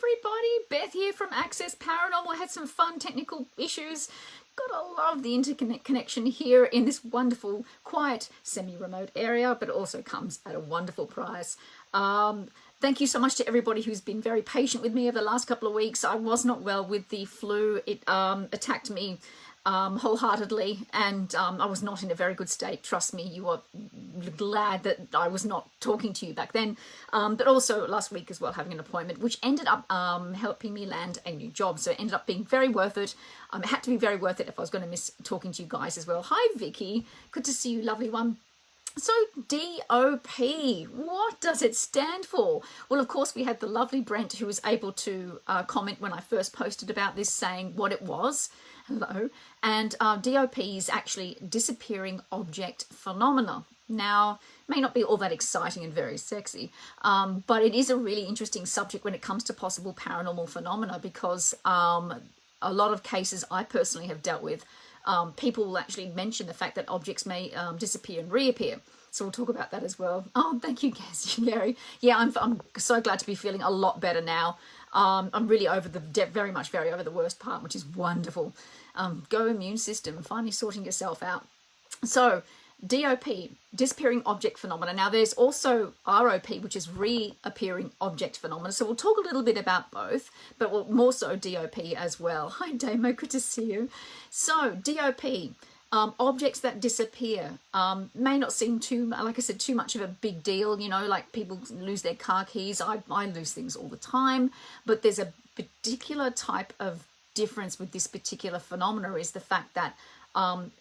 everybody, Beth here from Access Paranormal. Had some fun technical issues. Gotta love the internet connection here in this wonderful, quiet, semi-remote area, but it also comes at a wonderful price. Thank you so much to everybody who's been very patient with me over the last couple of weeks. I was not well with the flu. It attacked me wholeheartedly, and I was not in a very good state. Trust me, you are glad that I was not talking to you back then, but also last week as well, having an appointment which ended up helping me land a new job, so it ended up being very worth it. It had to be very worth it if I was going to miss talking to you guys as well. Hi Vicky, good to see you, lovely one. So DOP, what does it stand for? Well, of course, we had the lovely Brent who was able to comment when I first posted about this, saying what it was. Hello. And DOP is actually disappearing object phenomena. Now, may not be all that exciting and very sexy, but it is a really interesting subject when it comes to possible paranormal phenomena, because a lot of cases I personally have dealt with, people will actually mention the fact that objects may disappear and reappear. So we'll talk about that as well. Oh, thank you, Gary. Yeah, I'm so glad to be feeling a lot better now. I'm really over very much over the worst part, which is wonderful. Go immune system, finally sorting yourself out. So DOP, disappearing object phenomena. Now there's also ROP, which is reappearing object phenomena. So we'll talk a little bit about both, but more so DOP as well. Hi Damo, good to see you. So DOP, objects that disappear, may not seem like I said, too much of a big deal. You know, like people lose their car keys. I lose things all the time, but there's a particular type of difference with this particular phenomena, is the fact that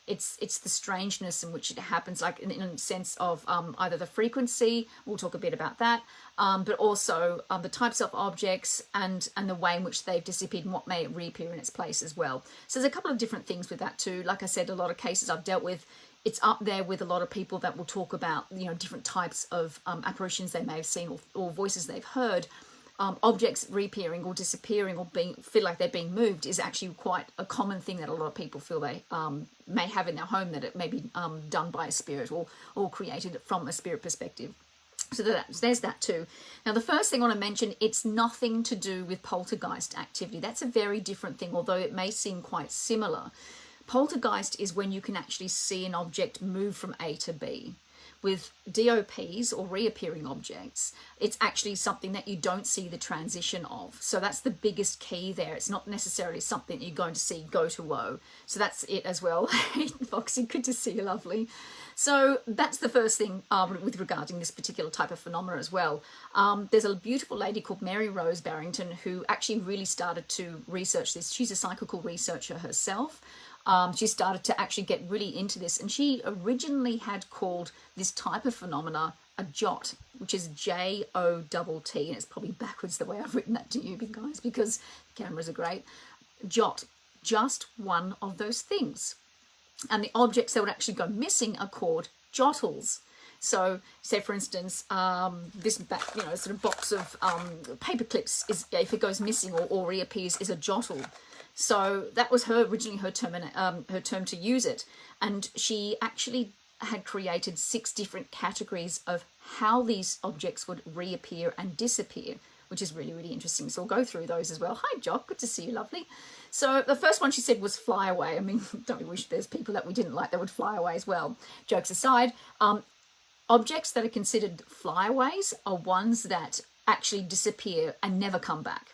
it's the strangeness in which it happens, like in a sense of either the frequency, we'll talk a bit about that, but also the types of objects and the way in which they've disappeared and what may reappear in its place as well. So there's a couple of different things with that too. Like I said, a lot of cases I've dealt with, it's up there with a lot of people that will talk about, you know, different types of apparitions they may have seen, or voices they've heard. Objects reappearing or disappearing or feel like they're being moved is actually quite a common thing that a lot of people feel they may have in their home, that it may be done by a spirit or created from a spirit perspective. So there's that too. Now, the first thing I want to mention, it's nothing to do with poltergeist activity. That's a very different thing, although it may seem quite similar. Poltergeist is when you can actually see an object move from A to B. With DOPs, or reappearing objects, it's actually something that you don't see the transition of. So that's the biggest key there. It's not necessarily something you're going to see go to woe. So that's it as well. Foxy, good to see you, lovely. So that's the first thing with regarding this particular type of phenomena as well. There's a beautiful lady called Mary Rose Barrington who actually really started to research this. She's a psychical researcher herself. She started to actually get really into this, and she originally had called this type of phenomena a JOT, which is J-O-T-T, and it's probably backwards the way I've written that to you guys, because cameras are great. JOT, just one of those things. And the objects that would actually go missing are called jottles. So, say for instance, this back, sort of box of paper clips is, if it goes missing or reappears, is a jottle. So that was originally her term to use it, and she actually had created 6 different categories of how these objects would reappear and disappear, which is really, really interesting. So we'll go through those as well. Hi Jock, good to see you, lovely. So the first one she said was fly away. I mean, don't we wish there's people that we didn't like that would fly away as well? Jokes aside, objects that are considered flyaways are ones that actually disappear and never come back.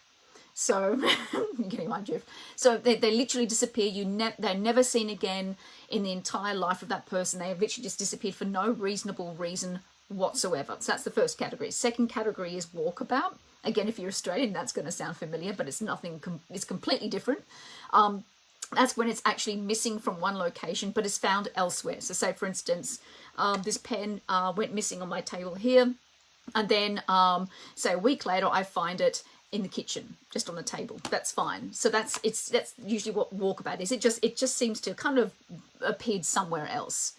So, you're getting my drift. So they literally disappear. They're never seen again in the entire life of that person. They have literally just disappeared for no reasonable reason whatsoever. So that's the first category. Second category is walkabout. Again, if you're Australian, that's going to sound familiar, but it's nothing. It's completely different. That's when it's actually missing from one location, but is found elsewhere. So, say for instance, this pen went missing on my table here, and then say a week later, I find it in the kitchen, just on the table. That's fine. So that's usually what walkabout is. It just seems to kind of appeared somewhere else.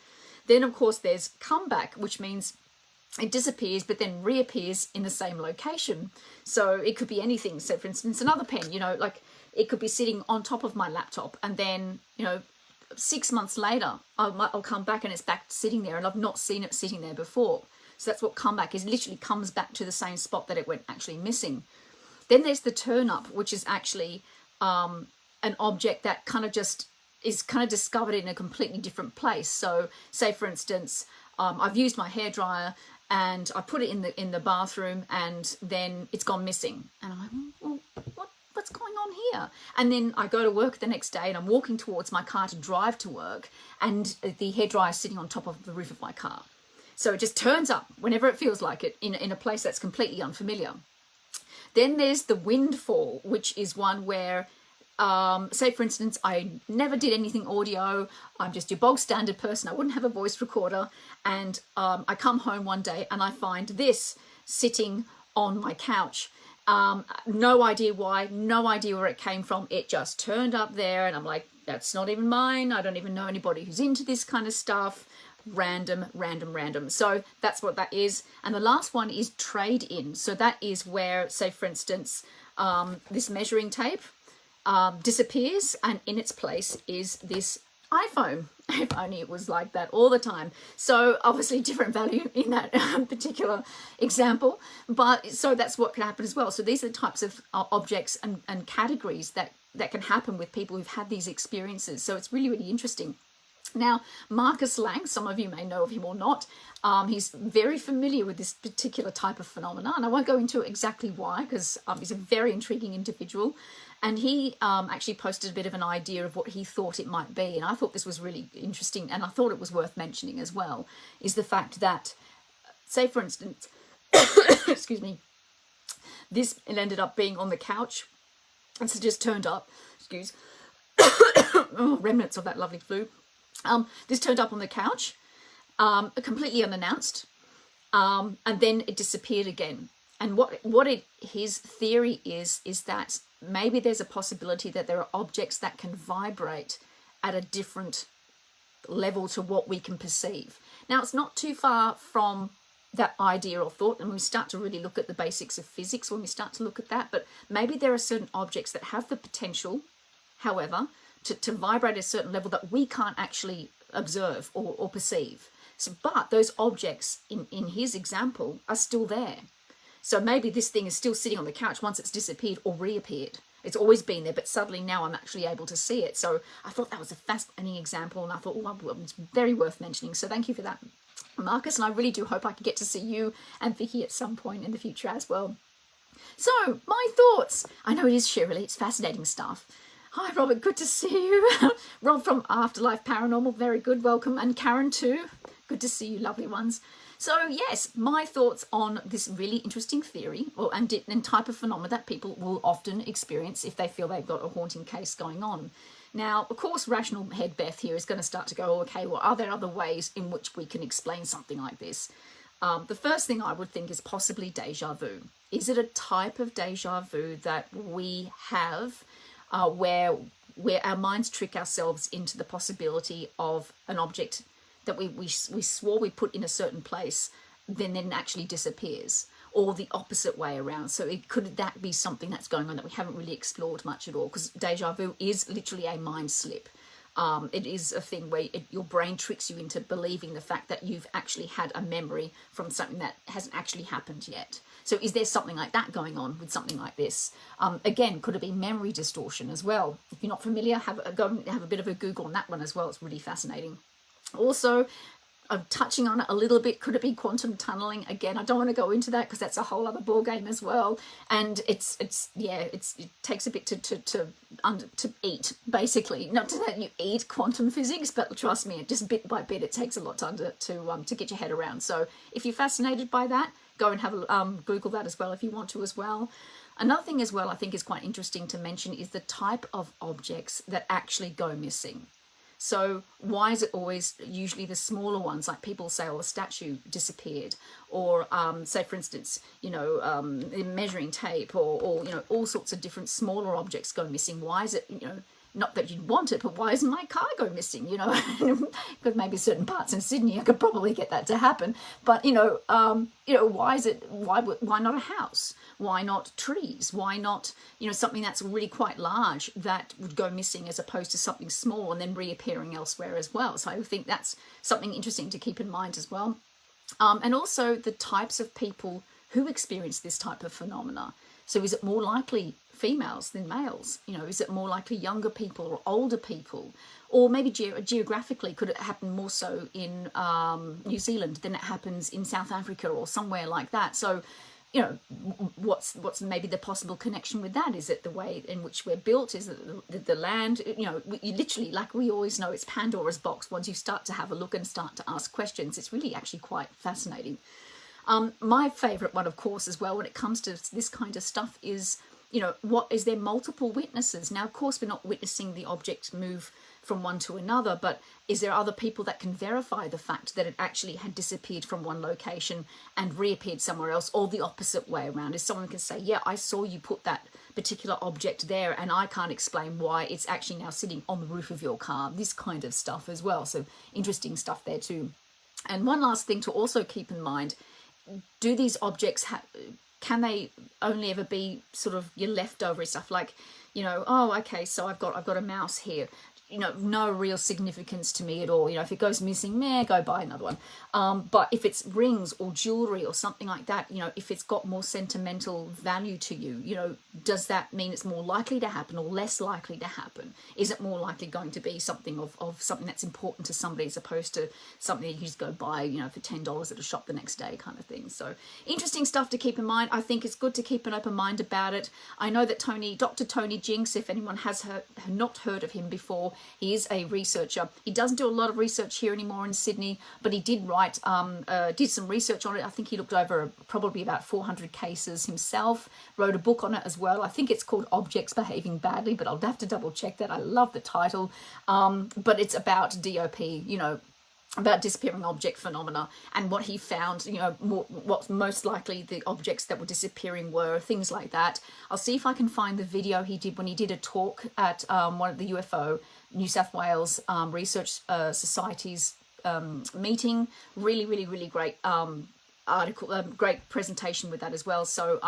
Then of course there's comeback, which means it disappears but then reappears in the same location. So it could be anything. So for instance, another pen, like it could be sitting on top of my laptop, and then 6 months later I'll come back and it's back sitting there, and I've not seen it sitting there before. So that's what comeback is. It literally comes back to the same spot that it went actually missing. Then there's the turn up, which is actually an object that kind of just is kind of discovered in a completely different place. So say for instance, I've used my hairdryer and I put it in the bathroom, and then it's gone missing, and I'm like, well, what's going on here? And then I go to work the next day and I'm walking towards my car to drive to work, and the hairdryer is sitting on top of the roof of my car. So it just turns up whenever it feels like it in a place that's completely unfamiliar. Then there's the windfall, which is one where, say for instance, I never did anything audio. I'm just your bog standard person. I wouldn't have a voice recorder. And I come home one day and I find this sitting on my couch. No idea why, no idea where it came from. It just turned up there, and I'm like, that's not even mine. I don't even know anybody who's into this kind of stuff. Random. So that's what that is. And the last one is trade in. So that is where, say for instance, this measuring tape disappears, and in its place is this iPhone. If only it was like that all the time. So obviously different value in that particular example, but so that's what can happen as well. So these are the types of objects and categories that can happen with people who've had these experiences. So it's really, really interesting. Now, Marcus Lang, some of you may know of him or not, he's very familiar with this particular type of phenomena, and I won't go into exactly why, because he's a very intriguing individual, and he actually posted a bit of an idea of what he thought it might be, and I thought this was really interesting, and I thought it was worth mentioning as well, is the fact that, say for instance, excuse me, this ended up being on the couch, and so just turned up, remnants of that lovely flu. This turned up on the couch, completely unannounced, and then it disappeared again. And his theory is that maybe there's a possibility that there are objects that can vibrate at a different level to what we can perceive. Now, it's not too far from that idea or thought, and we start to really look at the basics of physics when we start to look at that, but maybe there are certain objects that have the potential, however, to vibrate at a certain level that we can't actually observe or perceive. So, but those objects in his example are still there. So maybe this thing is still sitting on the couch once it's disappeared or reappeared. It's always been there, but suddenly now I'm actually able to see it. So I thought that was a fascinating example, and I thought, well, it's very worth mentioning. So thank you for that, Marcus, and I really do hope I can get to see you and Vicky at some point in the future as well. So, my thoughts. I know it is Shirley, it's fascinating stuff. Hi Robert, good to see you. Rob from Afterlife Paranormal, very good, welcome. And Karen too, good to see you, lovely ones. So yes, my thoughts on this really interesting theory and type of phenomena that people will often experience if they feel they've got a haunting case going on. Now, of course, rational head Beth here is going to start to go, okay, well, are there other ways in which we can explain something like this? The first thing I would think is possibly deja vu. Is it a type of deja vu that we have where our minds trick ourselves into the possibility of an object that we swore we put in a certain place, then actually disappears, or the opposite way around? So could that be something that's going on that we haven't really explored much at all? Because deja vu is literally a mind slip. It is a thing where your brain tricks you into believing the fact that you've actually had a memory from something that hasn't actually happened yet. So is there something like that going on with something like this? Again, could it be memory distortion as well? If you're not familiar, go and have a bit of a Google on that one as well. It's really fascinating. Also, I'm touching on it a little bit. Could it be quantum tunneling? Again, I don't want to go into that because that's a whole other ball game as well. And it takes a bit to eat, basically. Not that you eat quantum physics, but trust me, just bit by bit, it takes a lot to get your head around. So if you're fascinated by that, go and have a Google that as well if you want to as well. Another thing as well I think is quite interesting to mention is the type of objects that actually go missing. So why is it always usually the smaller ones, like people say, oh, the statue disappeared, or say, for instance, measuring tape, or all sorts of different smaller objects go missing. Why is it, not that you'd want it, but why isn't my car go missing? Because maybe certain parts in Sydney I could probably get that to happen. But why is it? Why not a house? Why not trees? Why not something that's really quite large that would go missing as opposed to something small and then reappearing elsewhere as well? So I think that's something interesting to keep in mind as well. And also the types of people who experience this type of phenomena. So is it more likely females than males? You know, is it more likely younger people or older people? Or maybe geographically, could it happen more so in New Zealand than it happens in South Africa or somewhere like that? So, you know, what's maybe the possible connection with that? Is it the way in which we're built? Is it the land? You know, you literally, like we always know, it's Pandora's box. Once you start to have a look and start to ask questions, it's really actually quite fascinating. My favourite one, of course, as well, when it comes to this kind of stuff is, you know, what is there multiple witnesses? Now, of course, we're not witnessing the object move from one to another, but is there other people that can verify the fact that it actually had disappeared from one location and reappeared somewhere else, or the opposite way around? Is someone can say, yeah, I saw you put that particular object there and I can't explain why it's actually now sitting on the roof of your car, this kind of stuff as well. So interesting stuff there too. And one last thing to also keep in mind, do these objects can they only ever be sort of your leftover stuff, like, you know, oh, okay, so I've got a mouse here, you know, no real significance to me at all. You know, if it goes missing, go buy another one. But if it's rings or jewelry or something like that, you know, if it's got more sentimental value to you, you know, does that mean it's more likely to happen or less likely to happen? Is it more likely going to be something of something that's important to somebody as opposed to something that you just go buy, you know, for $10 at a shop the next day kind of thing? So interesting stuff to keep in mind. I think it's good to keep an open mind about it. I know that Dr. Tony Jinks, if anyone has not heard of him before, he is a researcher. He doesn't do a lot of research here anymore in Sydney, but he did write, did some research on it. I think he looked over probably about 400 cases himself, wrote a book on it as well. I think it's called Objects Behaving Badly, but I'll have to double check that. I love the title. But it's about DOP, you know, about disappearing object phenomena, and what he found, you know, what most likely the objects that were disappearing were, things like that. I'll see if I can find the video he did when he did a talk at one of the UFO New South Wales Research Society's meeting. Really great article, great presentation with that as well. So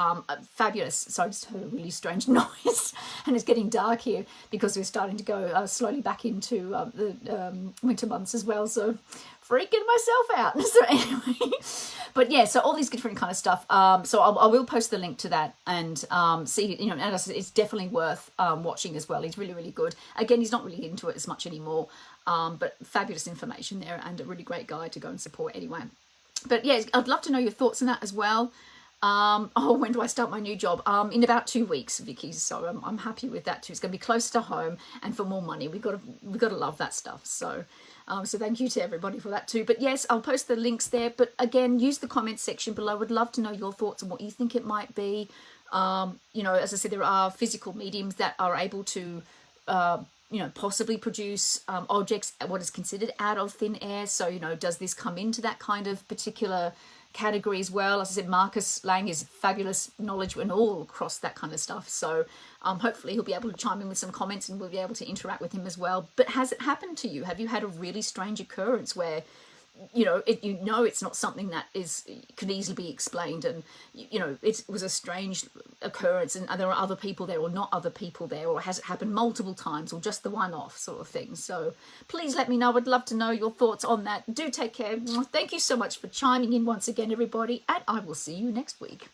fabulous. So I just heard a really strange noise and it's getting dark here because we're starting to go slowly back into the winter months as well. So freaking myself out. So anyway, but yeah, so all these different kind of stuff. So I will post the link to that and see, you know, and it's definitely worth watching as well. He's really good. Again, he's not really into it as much anymore, but fabulous information there and a really great guy to go and support anyway. But yeah, I'd love to know your thoughts on that as well. Oh, when do I start my new job? In about 2 weeks, Vicky. So I'm happy with that too. It's going to be close to home, and for more money, we've got to love that stuff. So, so thank you to everybody for that too. But yes, I'll post the links there. But again, use the comments section below. Would love to know your thoughts on what you think it might be. You know, as I said, there are physical mediums that are able to you know, possibly produce objects, what is considered out of thin air. So, you know, does this come into that kind of particular category as well? As I said, Marcus Lang is fabulous knowledge and all across that kind of stuff. So hopefully he'll be able to chime in with some comments and we'll be able to interact with him as well. But has it happened to you? Have you had a really strange occurrence where, you know, it's not something that could easily be explained, and you know it was a strange occurrence, and there are other people there or not other people there, or has it happened multiple times or just the one-off sort of thing? So please let me know. I'd love to know your thoughts on that. Do take care. Thank you so much for chiming in once again, everybody, and I will see you next week.